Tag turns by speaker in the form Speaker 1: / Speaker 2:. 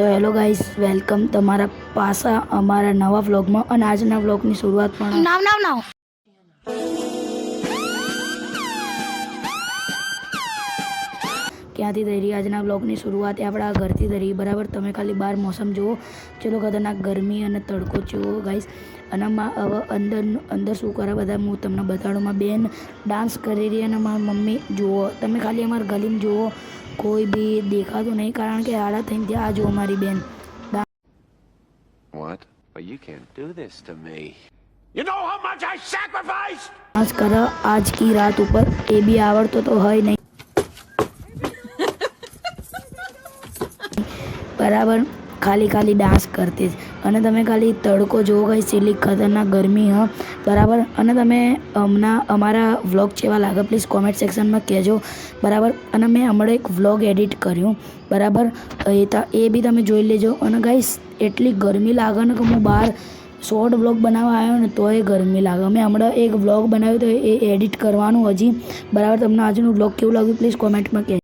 Speaker 1: તો hello guys, welcome તમારા પાછા અમારા નવા વ્લોગમાં. અને આજના વ્લોગની શરૂઆત પણ ક્યાંથી થઈ રહી? આજના વ્લોગની શરૂઆત આપણા ઘરથી થઈ રહી. બરાબર, તમે ખાલી બહાર મોસમ જુઓ, ચલો ખતરનાક ગરમી અને તડકો જુઓ ગાઈસ. અને હવે અંદર શું કરે બધા હું તમને બતાડું. માં બેન ડાન્સ કરી રહી અને મારી મમ્મી જુઓ, તમે ખાલી અમારા ગલીમાં જુઓ, કોઈ બી દેખાતું નહીં કારણ કે આડા થઈને ત્યાં જુઓ મારી બેન
Speaker 2: What? But you can't do this to me. You know how much I sacrificed?
Speaker 1: Dance કરે આજ કી રાત ઉપર. એ બી આવડતો તો હોય નહીં બરાબર, ખાલી ડાન્સ કરતી જ. અને તમે ખાલી તડકો જોવો ગઈ, છેલ્લી ખતરનાક ગરમી હ બરાબર. અને તમે અમારા વ્લોગ કેવા લાગે પ્લીઝ કોમેન્ટ સેક્શનમાં કહેજો બરાબર. અને મેં હમણાં એક વ્લોગ એડિટ કર્યું બરાબર, એ બી તમે જોઈ લેજો. અને ગાઈસ એટલી ગરમી લાગે ને કે હું બહાર શોર્ટ વ્લોગ બનાવવા આવ્યો ને તોય ગરમી લાગે. મેં હમણાં એક વ્લોગ બનાવ્યો તો એ એડિટ કરવાનું હજી બરાબર. તમને આજનું વ્લોગ કેવું લાગ્યું પ્લીઝ કોમેન્ટમાં કહેજો.